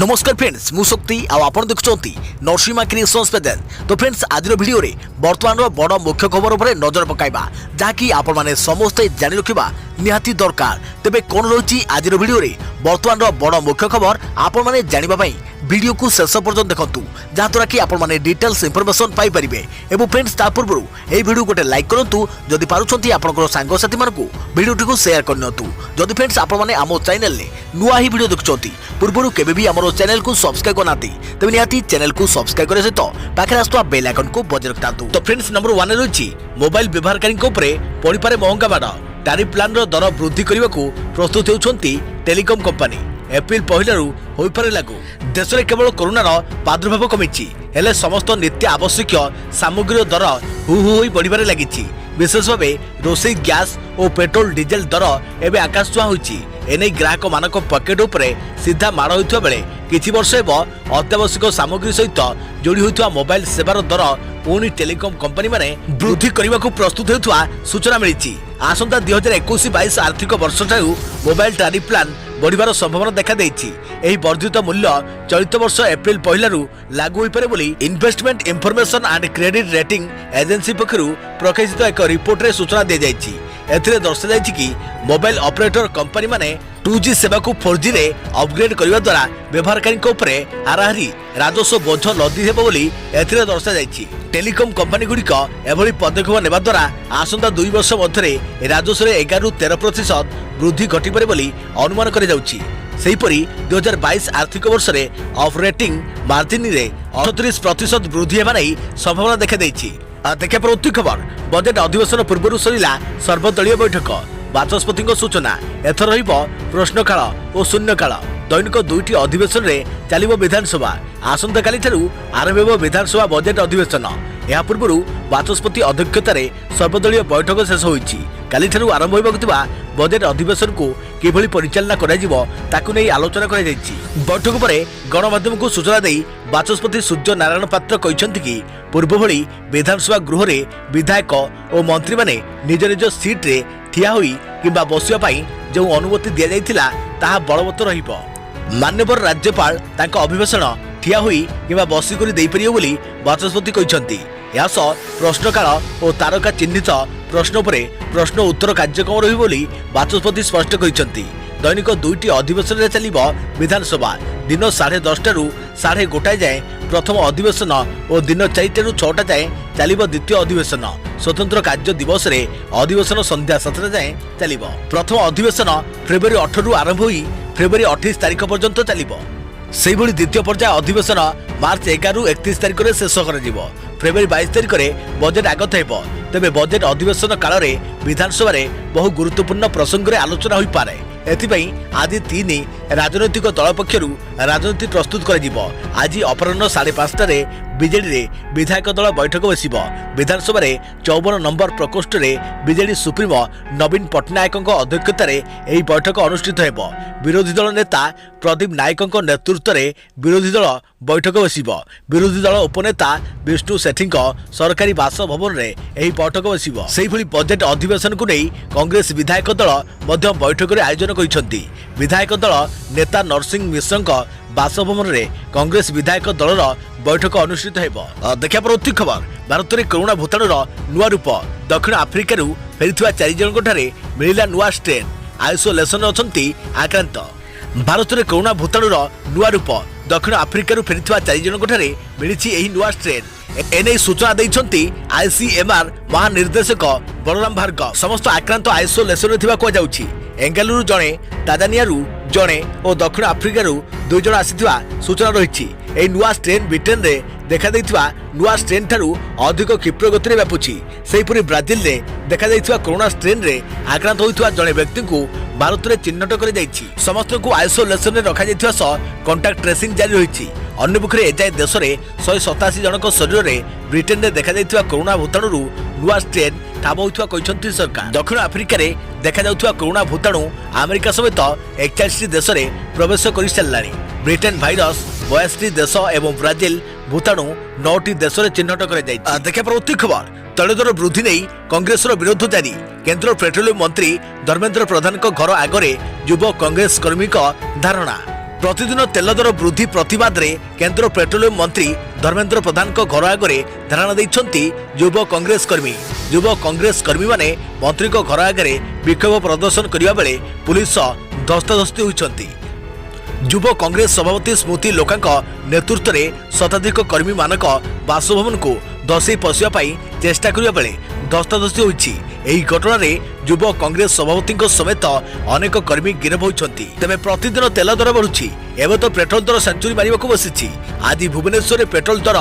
नमस्कार फ्रेंड्स मु शक्ति आपण देखुंती नरसिंहा क्रिएशंस पेजेल। तो फ्रेंड्स आज वीडियो रे वर्तमान बड़ मुख्य खबर उपर नजर पकाइबा जहाँकि आपण माने समस्ते जानि रखिबा निहाती दरकार। तेबे कोन रही आज वीडियो रे वर्तमान बड़ मुख्य खबर आपण माने जानिबा पई वीडियो को शेष पर्यंत देखंतु जहाँद्वारा कि आपण माने डिटेल्स इंफॉर्मेशन पाई परिबे। एवं फ्रेंड्स ता पूर्व ए वीडियो गोटे लाइक करंतु जदि पारुछंती आपनकर सांग साथी मानकु वीडियो को शेयर करनतु। जदि फ्रेंड्स आपण माने आमो चैनल ले नुआ ही वीडियो देखुछंती पूर्व केबे भी हमरो चैनल को सब्सक्राइब करनाती तबे निहाती चैनल को सब्सक्राइब करे सहित पाखे आस्तुवा बेल आइकन को बजाय रखतांतु। तो फ्रेंड्स नंबर 1 रही मोबाइल व्यवहारकारी उपरे पड़ी पारे महंगा बाड़ टैरिफ प्लान दर वृद्धि करने को प्रस्तुत होती टेलीकॉम कंपनी। एप्रिल पहलू हो पारे लागू देश में केवल कोरोनार प्रादुर्भाव कमी हेले समस्त नित्य आवश्यक सामग्री दर हु हु बढ़िबारे लगी। विशेष भाव रोसई गैस और पेट्रोल डीजेल दर एवं आकाश छुआ होती। एने ग्राहक मानक पकेट उपरे सीधा माड़ होता बेले किछि वर्ष अत्यावश्यक सामग्री सहित जोड़ी होता मोबाइल सेवार दर पुणी टेलीकॉम कंपनी माने वृद्धि करने को प्रस्तुत होता सूचना मिली। आसंता 2021-22 आर्थिक वर्ष ठारू मोबाइल टैरिफ प्लान बढ़िबार संभावना देखा देइछि। एही वर्धित मूल्य चलित वर्ष एप्रिल पहलू लागू हो पारे बोली investment information and credit rating agency पक्षरु प्रकाशित एक रिपोर्ट रे सूचना दे जाइछि। एथिरे दर्शाଯାଇଛି कि मोबाइल ऑपरेटर कंपनी माने 2G सेवा को 4G रे अपग्रेड करने द्वारा व्यवहारकारी उपरे हाराहारी राजस्व बोझ लदी हेबो बोली एथिरे दर्शाଯାଇଛି। टेलीकॉम कंपनी गुड़िक एभली पदक्षेप नेबा द्वारा आसंता 2 वर्ष मध्य राजस्व 11-13% वृद्धि घटिपारे बोली अनुमान करा जाउछि। सेहीपरि 2022 आर्थिक वर्ष रे ऑपरेटिंग मार्जिन रे 38% वृद्धि हेबा नै संभावना देखा देछि। देखा प्रवृत्ति खबर बजेट अधिवेशन पूर्व सरिला सर्वदलीय बैठक बाचस्पति सूचना एथर रहिबो प्रश्नकाल और शून्यकाल दैनिक 2टी अधिवेशन रे चलिबो विधानसभा। आसंता काली ठारू आरंभ हेबो विधानसभा बजेट अधिवेशन। या पूर्व बाचस्पति अध्यक्षतार सर्वदलीय बैठक शेष होईछि। काली ठारू आरंभ होइबाकु थिबा बजेट अधिवेशन को किभली परिचालना कराजिबो ताकु नै आलोचना करा जायछि। बैठक परे गणमाध्यम को सूचना देई बाचस्पति सूर्य नारायण पात्र कहिसंति कि पूर्व भली विधानसभा गृह रे विधायक और मंत्री माने निज निज सीट रे ठिया होई किबा बसिया पई जो अनुमति दिया जायतिला ताहा बलवत्तर रहिबो। माननीय राज्यपाल तांका अभिभाषण ठिया होई किबा बसी करी देई परियो बोली बाचस्पति कहिसंति। या सह प्रश्नकाल और तारका चिन्हित प्रश्न उपरे प्रश्न उत्तर कार्यक्रम रही बोली बाचस्पति स्पष्ट कहिसंति। दैनिक 2टी अधिवेशन रे चलिबो विधानसभा दिन 10:30 टारू 1:30 जाए प्रथम अधिवेशन और दिन 4 टारू 6टा जाए चलिबो द्वितीय अधिवेशन। स्वतंत्र कार्य दिवस रे अधिवेशन संध्या 7टा जाए चलिबो। प्रथम अधिवेशन फेब्रुआरी 8 रु आरंभ होई फेब्रुआरी 28 तारिख पर्यंत चलिबो। सेहिभली द्वितीय पर्याय अधिवेशन मार्च 11 रु 31 तारिख रे शेष कराजिबो। फेब्रुआरी 22 तारिख रे बजेट आगत हेबो। तेबे बजेट अधिवेशन काल रे विधानसभा रे बहु गुरुत्वपूर्ण प्रसंग रे आलोचना होई पारे। एथिपई आज 3 राजनैतिक दल पक्षरु राजनीति प्रस्तुत कराजिबो। आज अपराह्न 5:30 रे बीजेडी रे विधायक दल बैठक बसिबो। विधानसभा रे 54 नंबर प्रकोष्ठ रे बीजेडी सुप्रीमो नवीन पटनायक अध्यक्षता रे एही बैठक अनुष्ठित हेबो। विरोधी दल नेता प्रदीप नायक नेतृत्व रे विरोधी दल बैठक बसिबो। विरोधी दल उपनेता विष्णु सेठी सरकारी बासभवन रे एही बैठक बसिबो। सेहिभली बजेट अधिवेशन को नै कांग्रेस विधायक दल मध्य बैठक रे आयोजन करिसंती। विधायक दल नेता नरसिंह मिश्र बासभवन रे कांग्रेस विधायक दलर बैठक अनुष्ठित हेबो। देखा प्रवृत्ति खबर भारत में कोरोना भूताणुर नुआ रूप दक्षिण आफ्रिकार फेरिथिबा 4 जनक ठारे मिलिला नुआ स्ट्रेन आइसोलेशन अछंती आक्रांत। भारत में कोरोना भूताणुर नुआ रूप दक्षिण आफ्रिकार फेरिथिबा 4 जनक ठारे मिलिछि एही नुआ स्ट्रेन। एने सूचना दैछंती आईसीएमआर महानिर्देशक बलराम भार्गव। समस्त आक्रांत आइसोलेशन थिबा को जाउछि। एंगालुरु जणे तांजानियारु जणे और दक्षिण आफ्रिकारु 2 जण आसीथिबा सूचना रहिछि। एही नुआ स्ट्रेन ब्रिटेन रे देखा दैथिबा नुआ स्ट्रेन ठारू अधिक क्षिप्र गति रे व्यापुछि। सेहिपरि ब्राजिल रे देखा दैथिबा कोरोना स्ट्रेन रे आक्रांत होइथिबा जणे व्यक्ति को भारत रे चिन्हट कर जाइछि। समस्त को आइसोलेशन रे रखा जाइथिबा सह कांटेक्ट ट्रेसिंग जारी रहिछि। अन्य पक्षरे एजाय देश में 187 जनक शरीर में ब्रिटेन रे देखा जाइथिबा कोरोना भूताणु नुआ स्ट्रेन ठाब होइथिबा कहिसंती सरकार। दक्षिण आफ्रिकार रे देखा जाउथिबा कोरोना भूताणु अमेरिका समेत 41 देश रे प्रवेश करि सारलाणी। ब्रिटेन भाइरस 82 देश एवं ब्राजिल भूताणु 9टी देश रे चिन्हट कर जाइछि। देखा प्रवृत्ति खबर तैल दर वृद्धि नहीं कांग्रेस विरोध जारी। केंद्र पेट्रोलियम मंत्री धर्मेंद्र प्रधान घर आगरे युव कांग्रेस कर्मी धारणा। प्रतिदिन तेल दर वृद्धि प्रतिवाद रे केंद्र पेट्रोलियम मंत्री धर्मेंद्र प्रधान को घर आगे धारणा देइछंती युव कांग्रेस कर्मी माने मंत्री को घर आगे विक्षोभ प्रदर्शन करिया बेले पुलिस धस्ताधस्ती होइछंती। युव कांग्रेस सभापति स्मृति लोकांक नेतृत्व में शताधिक कर्मी मानक बासभवन को धसई पशिया चेष्टा करिया बेले धस्ताधस्ती होइछि। एही घटना रे युव कांग्रेस सभापति समेत अनेक कर्मी गिरफ होइछंती। तेबे प्रतिदिन तेल दर बढ़ुछि, एबे तो पेट्रोल दर सेंचुरी मारिबाकू बसिछि। आज भुवनेश्वर पेट्रोल दर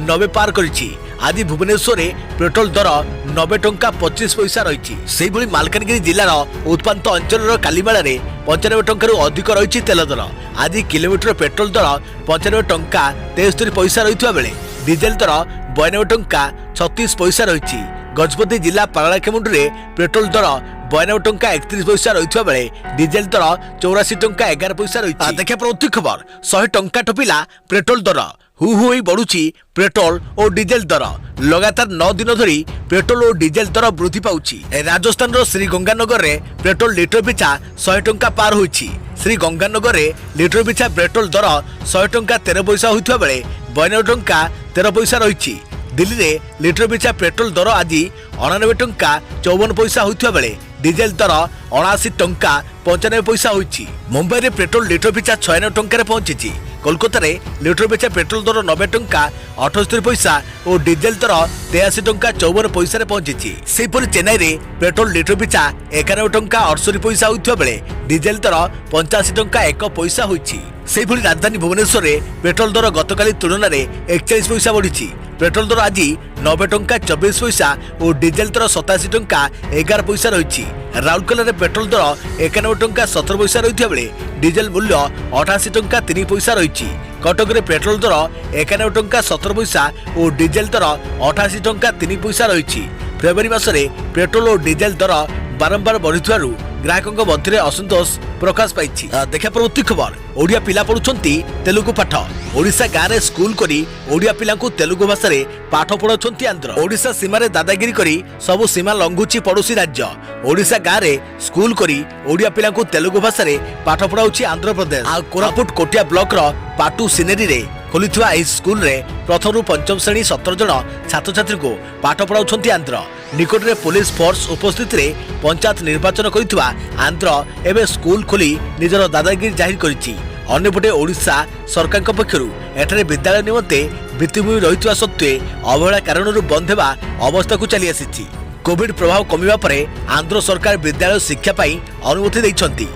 90 पार करिछि। आज भुवनेश्वर पेट्रोल दर 90 टंका 25 पैसा रही। से भली मालकानगिरी जिलार उत्पांत अंचल कालीमेला 95 टंका अधिक रही तेल दर। आज किलोमीटर पेट्रोल दर 95 टंका 73 पैसा रही बेले डीजेल दर 92 टंका 36 पैसा रही। गजपति जिला पारालाखेमुंडी पेट्रोल दर 92 टंका 31 पैसा रही बेले डीजेल दर 84 टंका 11 पैसा रही। देखा प्रति खबर 100 टंका टपिला पेट्रोल दर हु होई बढ़ुची पेट्रोल और डीजेल दर। लगातार 9 दिन धरी पेट्रोल और डीजेल दर वृद्धि पाउची। राजस्थान श्रीगंगानगर रे पेट्रोल लिटर पिछा 100 टंका पार होईची। श्रीगंगानगर रे लिटर पिछा पेट्रोल दर 100 टंका 13 पैसा होइथवा बेले 92 टंका 13 पैसा रही। दिल्ली रे लिटर पिछा पेट्रोल दर आज 99 टंका 54 पैसा होइथवा बेले डीजेल दर 79 टंका 95 पैसा होईची। मुंबई रे पेट्रोल लिटर पिछा 96 टंका रे पहुंचीची। कोलकाता रे लिटर पिछा पेट्रोल दर 90 टंका 78 पैसा और डीजेल दर 83 टंका 54 पैसा रे पहुंचीची। सेपरि चेन्नई रे पेट्रोल लिटर पिछा 91 टंका 68 पैसा होइथवा बेले डीजेल दर 85 टंका 1 पैसा होईची। सेपरि राजधानी भुवनेश्वर रे पेट्रोल दर गतकाली तुलना रे 41 पैसा बढ़िची। पेट्रोल दर आज 90 टंका 24 पैसा और डीजेल दर 87 टंका 11 पैसा रही। राउरकेला रे पेट्रोल दर 91 टंका 17 पैसा रही बेले डीजेल मूल्य 88 टंका 3 पैसा रही। कटक रे पेट्रोल दर 91 टंका 17 पैसा और डीजेल दर 88 टंका 3 पैसा रही। फेब्रुआरी मासरे पेट्रोल और डीजेल दर बारंबार बढ़ुथिबारु ग्राहकों मध्य असंतोष प्रकाश पाई। देखा प्रवृत्ति खबर ओडिया पिला पढ़ुंट तेलुगु पाठ। ओडिशा गाँव में स्कूल करी ओडिया पिला तेलुगु भाषा रे पाठ पढ़ाउछंती आंध्र। ओडिशा सीमा रे दादागिरी करी सबु सीमा लंघुची पड़ोसी राज्य। ओडिशा गाँव में स्कूल करी ओडिया पिला तेलुगु भाषा रे पाठ पढ़ाउछि आंध्र प्रदेश। आ कोरापुट कोटिया ब्लॉक रो पाटू सिनेरी रे खोलिथिबा एही स्कूल रे प्रथम रु पंचम श्रेणी 17 जन छात्र छात्री को पाठ पढ़ाउछंती आंध्र। निकट रे पुलिस फोर्स उपस्थित रे पंचायत निर्वाचन करिथिबा आंध्र एबे स्कूल खोली निजर दादागिरी जाहिर करिछि। अन्यपटे ओडिशा सरकार पक्षरु एठारे विद्यालय निमंते भित्तिभूमि रहिथिबा सत्वे अवहेला कारणरू बंद हेबा अवस्था को चली आसिछि। कोविड प्रभाव कमिबा परे आंध्र सरकार विद्यालय शिक्षा पाई अनुमति दैछंती।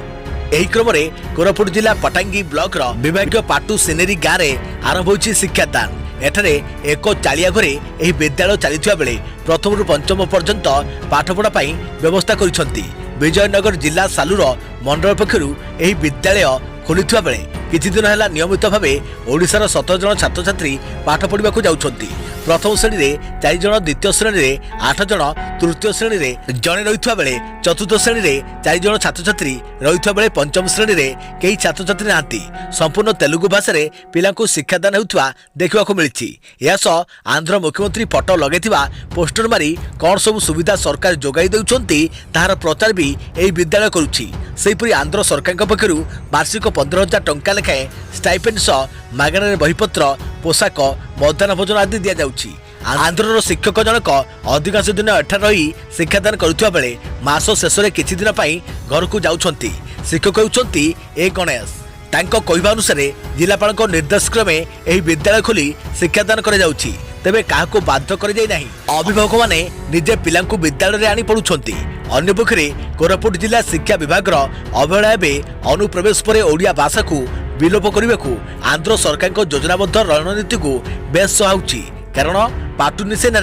एही क्रम रे कोरापुट जिला पटांगी ब्लॉक रो विभागीय पाटू सिनेरी गाँव में आरंभ होइछि शिक्षादान। एठारे एक चालिया घरे एही विद्यालय चलिथिबा बेले प्रथम रु पंचम पर्यंत पाठपढ़ा पाई व्यवस्था करिसंती। विजयनगर जिला सालुर मंडल पक्षरु एही विद्यालय खोलिथिबा बेले किछि दिन हैला नियमित भावे ओडिशार 17 जन छात्र छात्री पाठ पढ़िबा को जाउछंती। प्रथम श्रेणी रे 4 जन, द्वितीय श्रेणी रे 8 जन, तृतीय श्रेणी रे जणे रहिथिबा बेले चतुर्थ श्रेणी रे 4 जन छात्र छात्री रहिथिबा बेले पंचम श्रेणी रे केही छात्र छात्री नांती। संपूर्ण तेलुगु भाषा रे पिला को शिक्षादान हेउथवा देखिबा को मिलिछि। यासो आंध्र मुख्यमंत्री फोटो लगेथिबा पोस्टर मारी कोन सब सुविधा सरकार जोगाई देउछंती ताहार प्रचार भी एही विद्यालय करूछि। सेहिपरि आंध्र सरकार पक्षरु वार्षिक 15,000 टंका लेखाएं स्टाइपेंड सह मागणारे बहीपत्र, पोशाक, मध्याह्न भोजन आदि दिया जाउछि। आंध्रर शिक्षक जनक अधिकांश दिन एठार रही शिक्षादान करुवा बेले मास शेष में किछि दिन पाई घर को जाउछंती। शिक्षक हेउछंती ए गणेश। तांको कहवा अनुसार जिलापाल निर्देश क्रमे एही विद्यालय खोली शिक्षादान करा जाउछि। तेबे काहाको बाध्य कर जाय नाही। अभिभावक माने निजे पिलांकु विद्यालय रे आनी पढुछंती। अन्य पक्षरे कोरापुट जिला शिक्षा विभाग अवहेला एबे अनुप्रवेश पर ओडिया भाषा को विलोप करने को आंध्र सरकार को योजनाबद्ध रणनीति को बेस सहाउछि। कारण पाटुनी सेना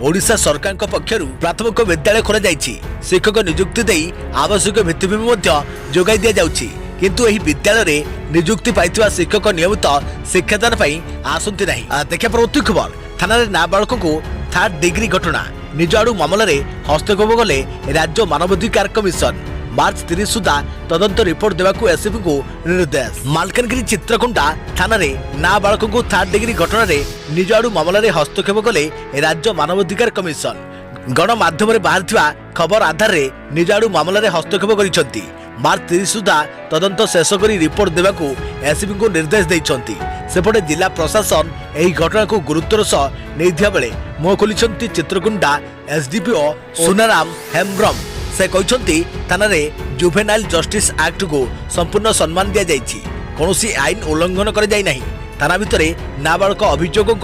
ओडिशा सरकार पक्षरु प्राथमिक विद्यालय खोला जाइछि। शिक्षक नियुक्ति देई आवश्यक भित्तिभूमि जोगाई दिया जाउछि। किंतु एही विद्यालय रे नियुक्ति पाइथिबा शिक्षक नियमित शिक्षादान पाई आसंती नाही। देखा प्रवृत्ति खबर थाना रे नाबालक को 3rd डिग्री घटना निज आड़ू मामला रे हस्तक्षेप गले राज्य मानवाधिकार कमिशन। मार्च 30 सुधा तदंत रिपोर्ट देवाकू एसपी को निर्देश। मालकानगिरी चित्रकोंडा थाना रे नाबालक को 3rd डिग्री घटना रे निज आड़ू मामला रे हस्तक्षेप गले राज्य मानवाधिकार कमिशन। गणमाध्यम बाहर खबर आधार रे निज आड़ू मामला रे हस्तक्षेप करिसंती। मार्च 30 सुधा तदंत शेष कर रिपोर्ट देवाकू एसपी को निर्देश देइछंती। सेपटे जिला प्रशासन एही घटना को गुरुत्वर सह नेइथिया बेले मुह खोलिछंती चित्रकुंडा एसडीपीओ सुनाराम हेम्ब्रम। से कहते थाना जुवेनाइल जस्टिस एक्ट को संपूर्ण सम्मान दि जाइछि, कौनसी आईन उल्लंघन कर जाय नहीं। थाना भितर नाबालक अभियोगों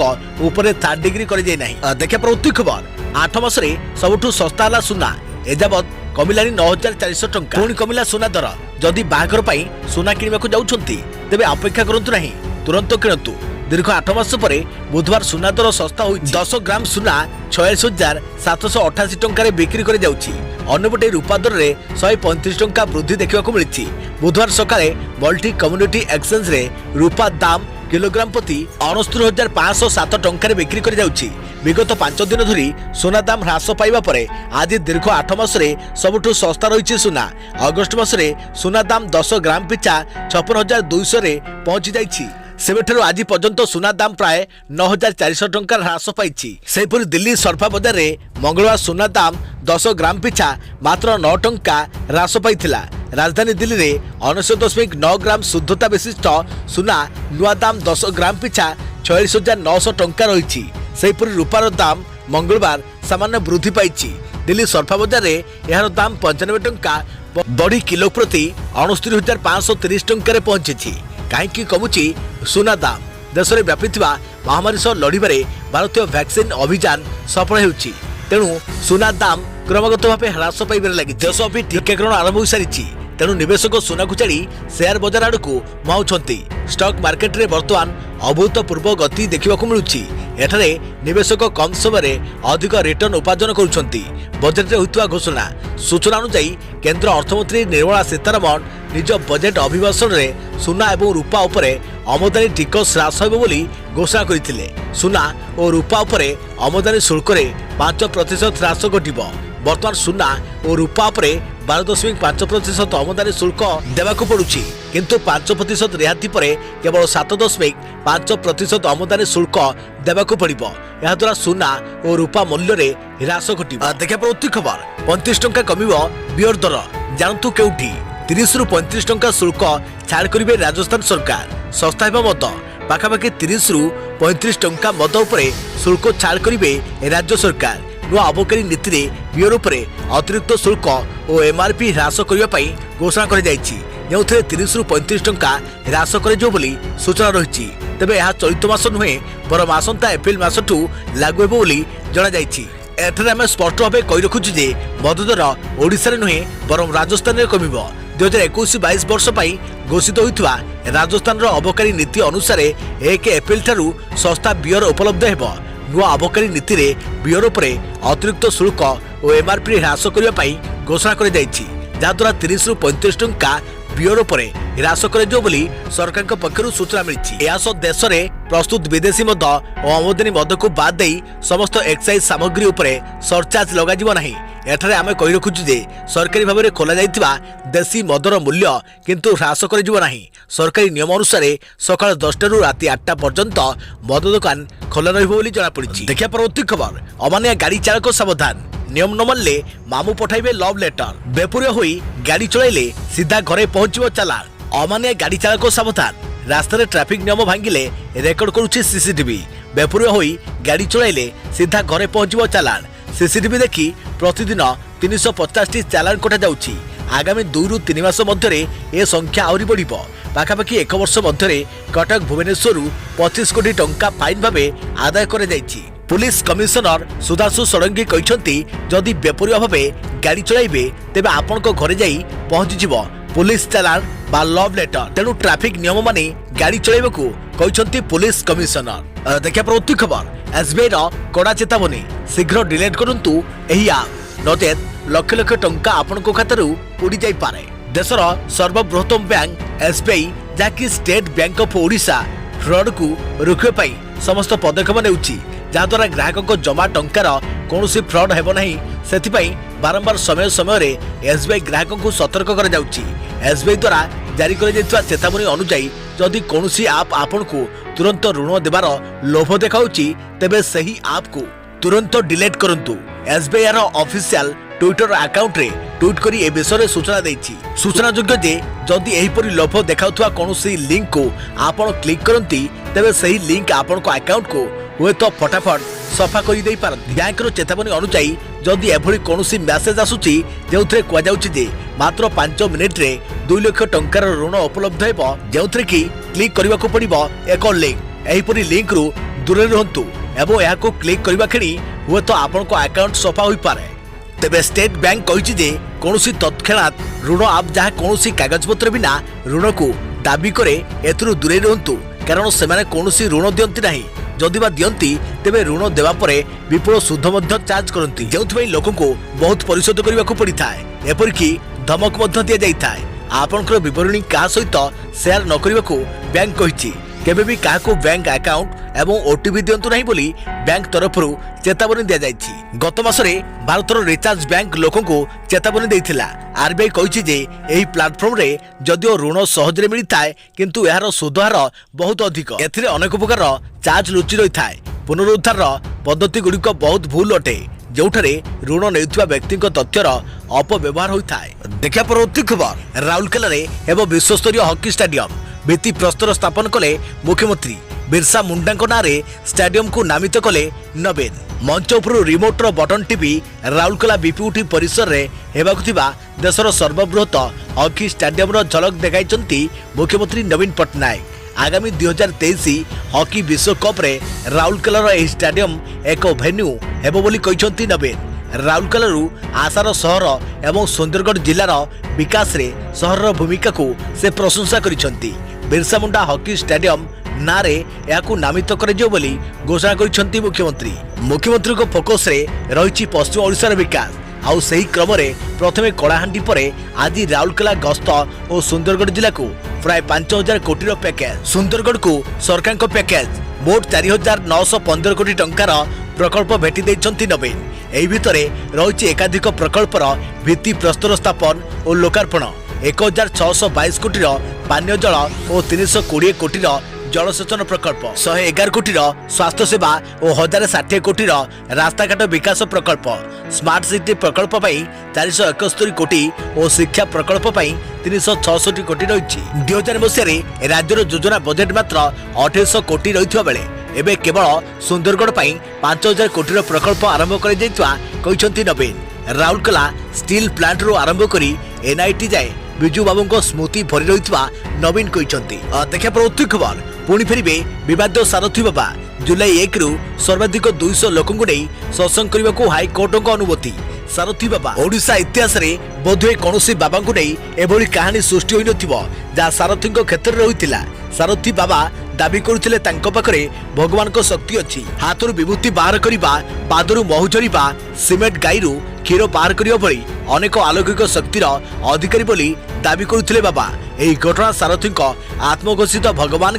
उपर 3rd डिग्री कर जाय नहीं। देखा प्रवृत्ति खबर 8 मासरे सबुठु सस्ता है सुना एजावत कमिलानी 9400 टंका। पुणी कमिला सुना दर। जदि बाहाघर पाई सुना किणवाक जाउछंती तेबे अपेक्षा करंतु नहीं, तुरंत किणतु। दीर्घ 8 मास पर बुधवार सुना दर सस्ता हो 10 ग्राम सुना 46,788 टंका बिक्री कर जाउछि। अन्यपटे रूपा दर में 135 टंका वृद्धि देखा मिली। बुधवार सकाळे मल्टी कम्युनिटी एक्सचेंज रे रूपा दाम किलोग्राम प्रति 69,507 टंका बिक्री कर जाउछि। विगत 5 दिन धरी सुना दाम ह्रास पाइबा परे आज दीर्घ 8 मासरे सबुठु सस्ता रही सुना। अगस्ट मासरे सुना दाम 10 ग्राम पिछा 56,200 रे पहुंची जाइछि। सेबेठारु आज पर्यंत सुना दाम प्राय 9,400 टंका ह्रास पाइछि। सेहिपरि दिल्ली सर्फा बजार रे मंगलवार सुना दाम 10 ग्राम पिछा मात्र 9 टंका ह्रास पाइथिला। राजधानी दिल्ली रे 99.9 ग्राम शुद्धता विशिष्ट सुना नुआ दाम 10 ग्राम पिछा 46,900 टंका रही। सेहिपरि रूपार दाम मंगलवार सामान्य वृद्धि पाइछि। दिल्ली सर्फा बजार रे एहार दाम 95 टंका बढ़ी किलो प्रति 69,530 टंका पहुंची। कहीं कमुची सुना दाम? देश में व्यापी महामारी सह लड़े भारतीय वैक्सीन अभियान सफल होउछि। तेणु सुना दाम क्रमागत भाव ह्रास पाइबार लगी। देश भी टीकाकरण आरंभ हो सारी। तेणु निवेशक सुना को छाड़ी शेयर बजार आड़ को मुहाउछंती। स्टॉक मार्केट रे वर्तमान अभूतपूर्व गति देखा मिलुछि। एठारे निवेशक कम समय अधिक रिटर्न उपार्जन करुछंती। बजेट रे होइतवा घोषणा सूचना अनुसार केंद्र अर्थमंत्री निर्मला सीतारमण निज बजेट अभिभाषण में सुना और रूपा उपरे आमदानी टिकस ह्रास होब बोली घोषणा करथिले। सुना और रूपा उपरे आमदानी शुल्क रे 5% ह्रास घटिबो। वर्तमान सुना और रूपा उपरे 12.5% आमदानी शुल्क देवाक पड़ुछि, किंतु 5% रिहाती पर केवल 7.5% आमदानी शुल्क देवाक पड़िबो। यह द्वारा सुना और रूपा मूल्य रे ह्रास घटिबो। देखा प्रवृत्ति खबर 35 टंका कमिबो बियर दर। जानतु केउठी 30 रु 35 टंका शुल्क छाड़ करिवे राजस्थान सरकार। सस्ता हेबा मद पाखापाखि 30 रु 35 टंका मद उपरे शुल्क छाड़ करिवे राज्य सरकार। नुआ अबकारी नीति रे बियर उपरे अतिरिक्त शुल्क और एमआरपी ह्रास करबा पई घोषणा कर जायछि, जेउथे 30 रु 35 टंका ह्रास करजो बोली सूचना रहिछि। तेबे यह चलित मास नुहे बरम आसंता एप्रिल मासठू लागू हेबो बोली जणा जायछि। एठारे आमे स्पष्ट भावे कहि रखुछु जे मद दर ओडिसा रे नुहे बरम राजस्थान रे कमिबो। 2021-22 वर्ष पाई घोषित होइतवा राजस्थान रो अबकारी नीति अनुसार 1 एप्रिल ठारू सस्ता बियर उपलब्ध हेबो। नुआ अबकारी नीति रे बियर उपरे अतिरिक्त शुल्क और एमआरपी ह्रास करबा पई घोषणा कर जायछि, जाद्वारा 30 रु 35 टंका बियर उपरे ह्रास कराଯିବ बोली सरकार पक्षर सूचना मिली। यह देश में प्रस्तुत विदेशी मद और आमदानी मद को बाद दे समस्त एक्साइज सामग्री उपरे सरचार्ज लगाଯିବ ନାହିଁ। एठारे आमे कहि रखुछु जे सरकारी भाव में खोला जाइतिबा देशी मदर मूल्य किंतु ह्रास कराଯିବ ନାହିଁ। सरकारी नियम अनुसार सकाळ 10टा रु राति 8टा पर्यंत मद दुकान खोला रहिबो बोली जणा पड़िछि। देखिया परवर्ती खबर अमानिया गाड़ी चालक सावधान। नियम न मानले मामू पठाइबे लव लेटर। बेपुरिया होई गाड़ी चलाइले सीधा घरे पहुंचबो चालान। अमानिया गाड़ी चालक सावधान। रास्ता रे ट्रैफिक नियम भांगिले रेकर्ड करुछि सीसीटीवी। बेपुरिया होई गाड़ी चलाइले सीधा घरे पहुंचबो चालान। सीसीटीवी देखि प्रतिदिन 350 टी चालान कटा जाउछि। आगामी 2 रु 3 मास मध्यरे ए संख्या आउरी बढ़िबो। पाखापाखि 1 वर्ष मध्यरे कटक भुवनेश्वर 25 कोटी टंका फाइन भावे आदाय करे जाइछि। पुलिस कमिशनर सुधांशु षडंगी कहते जदि बेपरिया भावे गाड़ी चलाइबे तेबे आपनको घरे जाई पहुंची जिवो पुलिस चालान बा लव लेटर। तेणु ट्रैफिक नियम माने गाड़ी चलाइबाकू कहते पुलिस कमिशनर। देखिया प्रवृत्ति खबर एसबीआई रो कड़ा चेतावनी शीघ्र डिलीट करंतु एही ऐप नचेत लक्ष लक्ष टंका आपनको खातारू उड़ी जाई पारे। देशर सर्वबृहत्तम बैंक एसबीआई जाकी state bank of Odisha fraud को रोकबा पई समस्त पदक्षेप नेउछि, जहाद्वारा ग्राहकों जमा टंकार कौन फ्रड हेब नहीं। सेथिपाई बारंबार समय समय रे एसबीआई ग्राहकों को सतर्क कर जाउछि। एसबीआई द्वारा जारी कर जायतिबा चेतावनी अनुसार जदि कौनसी आप आपन को तुरंत ऋण देवार लोभ देखाउछि तेबे सही आप को तुरंत डिलीट करंतु। एसबीआई रो ऑफिशियल ट्विटर आकाउंट रे ट्वीट करी ए विषय सूचना देछि। सूचनायोग्य जे जदि एहिपरि लोभ देखाउथवा कोनोसी लिंक को आपण क्लिक करंती तेबे सही लिंक आपण को अकाउंट को हुए तो फटाफट सफा कर दे पारती। बैंक चेतावनी अनुसार जदि एभली कोनोसी मेसेज आसुची जेउथरे कुआ जाउची जे मात्र 5 मिनिट रे 2 लाख टंकार ऋण उपलब्ध हेबो जेउथरे कि क्लिक करबा को पड़िबो एक लिंक। एहिपरि लिंक रु दूर रहंतु एवं याको क्लिक करबा खेणी हुए तो आपण को अकाउंट सफा होई पारे। तेबे स्टेट बैंक कहिछि जे कोनोसी तत्क्षणात ऋण आप जहाँ कोनोसी कागजपत्र बिना ऋण को दाबी करे एथुरु दूरे रहंतु कारण सेमाने कोनोसी ऋण दियंती नाही। जदि बा दियंती तेबे ऋण देवा परे विपुल सुध मध्य चार्ज करंती जेउथबई लोकन को बहुत परिशोध करबा को पड़िथाय। एपरिकी धमक मध्य दिया जाइथाय आपनकर विवरणी का सहित शेयर न करबा को बैंक कहिछि। केबे भी काको बैंक अकाउंट एवं ओटीपी दियंतु नाही बोली बैंक तरफरु चेतावनी दिया जाइछि। गत मासरे भारतर रिचार्ज बैंक लोकन को चेतावनी देइथिला। आरबीआई कहिछि जे एही प्लेटफॉर्म रे जदिओ ऋण सहज रे मिलिथाय किंतु एहार सुध हार बहुत अधिक। एथिरे अनेक प्रकार चार्ज लुचि रहिथाय। पुनरुद्धार पद्धति गुड़िक बहुत भूल अटे जोठारे ऋण नेउथिबा व्यक्ति तथ्यर अपव्यवहार होइथाय। देखा परवर्ती खबर राउरकेला रे एवं विश्वस्तरीय हॉकी स्टेडियम भित्ति प्रस्तर स्थापन कले मुख्यमंत्री बिरसा मुंडा नारे स्टेडियम को नामित कले नवीन। मंच उपर remote button TP Rourkela BPUT परिसर रे हेबाकु थिबा देशर सर्वबृहत हॉकी स्टेडियम रो झलक देखाइचंती मुख्यमंत्री नवीन पट्टनायक। आगामी 2023 हॉकी विश्वकप रे राउरकेला एही स्टेडियम एक भेन्यू हेबो बोली कहिसंती नवीन। राउरकेलारू आशार सहर एवं सुंदरगढ़ जिलार विकास रे सहर भूमिका को से प्रशंसा करिसंती। बिरसा मुंडा हॉकी स्टेडियम नारे याकू नामित करेजियो बोली घोषणा करिसंती मुख्यमंत्री। मुख्यमंत्री को फोकस रे रहिछि पश्चिम ओडिशार विकास आउ सही क्रम रे प्रथमे कलाहांडी परे आज राउरकेला गस्त और सुंदरगढ़ जिला को प्राय 5000 कोटी पैकेज। सुंदरगढ़ को सरकार को पैकेज मोट 4915 कोटी टंकार प्रकल्प भेटी देइछंती नवीन। एही भितरे रहिछि एकाधिक प्रकल्पर भित्ति प्रस्तर स्थापन और लोकार्पण 1622 कोटी पानीय जल और 320 कोटी जलसेचन प्रकल्प 111 कोटी स्वास्थ्य सेवा और 1060 कोटी रास्ताघाट विकास प्रकल्प स्मार्ट सिटी प्रकल्प 471 कोटी और शिक्षा प्रकल्प 366 कोटी रही। 2000 मसीह राज्यर योजना बजेट मात्र 2800 कोटी रही बेले एबे केवल सुंदरगढ़ 5000 कोटी प्रकल्प आरंभ कर नवीन। राउरकेला स्टील प्लांट रो आरंभ करी एनआईटी जाए बिजू बाबू स्मृति भरी रही नवीन कहते। देखा परवर्ती खबर पुणी फेरबे विवाद सारथी बाबा जुलाई 1 रु सर्वाधिक 200 लोक सत्संग करने को हाईकोर्ट अनुमति। सारथी बाबा ओडिशा इतिहास रे बोधे कौन बाबा को नहीं एभली कहानी सृष्टि होई नथिबो जहाँ सारथी क्षेत्र में होइतिला। सारथी बाबा दाबी करुथिले तांको पाखरे भगवान को शक्ति अच्छी हाथरू विभूति बाहर करिबा पादरू महु झरिबा सिमेंट गाईरू क्षीर बाहर करियो भली अनेक अलौकिक शक्तिर अधिकारी बोली दाबी करुथिले बाबा। एही घटना सारथी आत्मघोषित भगवान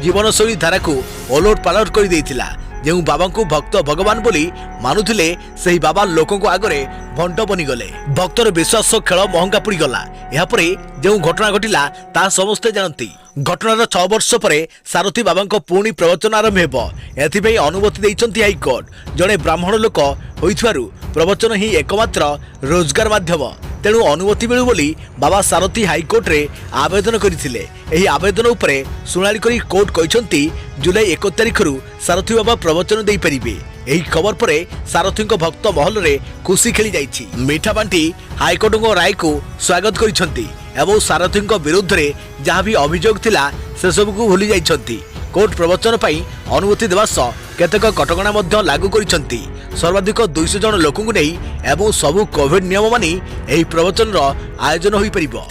जीवनशैली धारा को ओलट पालट कर देइथिला। जो बाबा को भक्त भगवान बोली मानुथिले सही बाबा लोकों को आगरे भंड बनीगले। भक्तर विश्वास खेल महंगा पड़गला। यापर जो घटना घटिला ता समस्ते जानती। घटनार 6 वर्ष पर सारथी बाबा पुणी प्रवचन आरंभ हेबो एथिपई अनुमति देइचंती हाईकोर्ट। जड़े ब्राह्मण लोक होइथवारु प्रवचन ही एकमात्र रोजगार माध्यम तेणु अनुमति मिलू बोली बाबा सारथी हाईकोर्ट रे आवेदन करथिले। एही आवेदन उपरे सुनाली करी कोर्ट कहिसंती जुलाई 1 तारिख रु सारथी बाबा प्रवचन देई परिबे। एही खबर परे सारथी भक्त महल रे खुशी खेली जाइछि। मीठा बांटी हाईकोर्ट राय को स्वागत करिसंती एवं सारथी विरुद्ध रे जहाँ भी अभियोग थिला से सब को भूली जाइछंती। कोर्ट प्रवचन पई अनुमति देवा सह केतेक कटकणा मध्य लागू करिसंती। सर्वाधिक 200 जन लोकଙ୍କୁ ନେଇ एवं सबु कोविड नियम मानी एही प्रवचन रो आयोजन होई परिबो।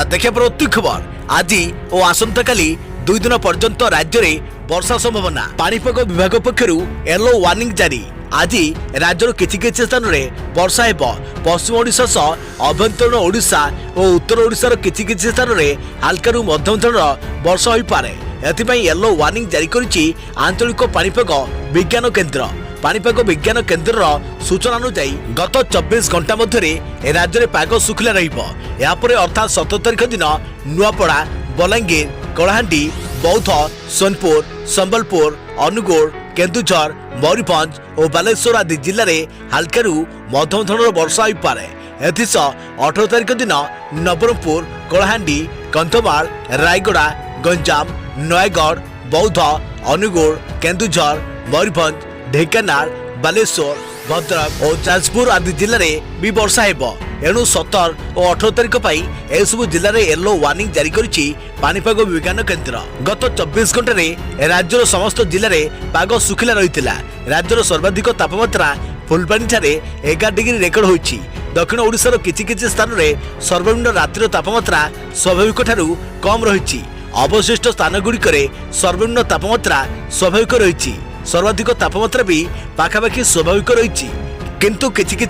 देखिया परवर्ती खबर आज और आसंता काली 2 दिन पर्यंत राज्य रे वर्षा संभावना। पाणीपाग विभाग पक्षरु येलो वार्निंग जारी। आज राज्यर किछि किछि स्थान रे वर्षा हेबो। पश्चिम ओडिशा सह अभ्यंतरण ओडिशा और उत्तर ओडिशार किछि किछि स्थान रे हल्का मध्यम धरणर वर्षा होई पारे। एथिपई येलो वार्निंग जारी करिछि आंचलिक पाणीपाग विज्ञान केन्द्र। पाणीपाग विज्ञान केन्द्र सूचना अनुसार गत 24 घंटा मध्य राज्य में पाग सुखिला रहिबो। यापर अर्थात 17 तारिख दिन नुआपड़ा बलांगीर कलाहांडी बौद्ध सोनपुर संबलपुर अनुगुल केन्दुझर मयूरभंज और बालेश्वर आदि जिले में हल्कू मध्यम धरण वर्षा होपे। एसह 18 तारिख दिन नवरंगपुर, कलाहांडी, कंधमाल, रायगड़ा, गंजाम, नयगढ़, बौद्ध, अनुगुल, केन्दुझर, मयूरभंज, ढेंकानाल, बालेश्वर, भद्रक और जाजपुर आदि जिले में भी वर्षा हेब। एणु 17 और 18 तारिख एसबू जिले में येलो वार्निंग जारी करिछि पानीपाग विज्ञान केन्द्र। गत 24 घंटे राज्यर समस्त जिले में पाग सुखिला रहितिला। राज्यर सर्वाधिक तापमात्रा फुलबाणी 11 डिग्री रेकर्ड होइछि। दक्षिण ओडिशार किछि स्थान में सर्वनिम्न रातिर तापमात्रा स्वाभाविक ठारू कम रही। अवशिष्ट स्थान गुड़िक सर्वनिम्न तापमात्रा स्वाभाविक रही। सर्वाधिक तापमात्रा भी पाखापाखि स्वाभाविक रही। किंतु किछि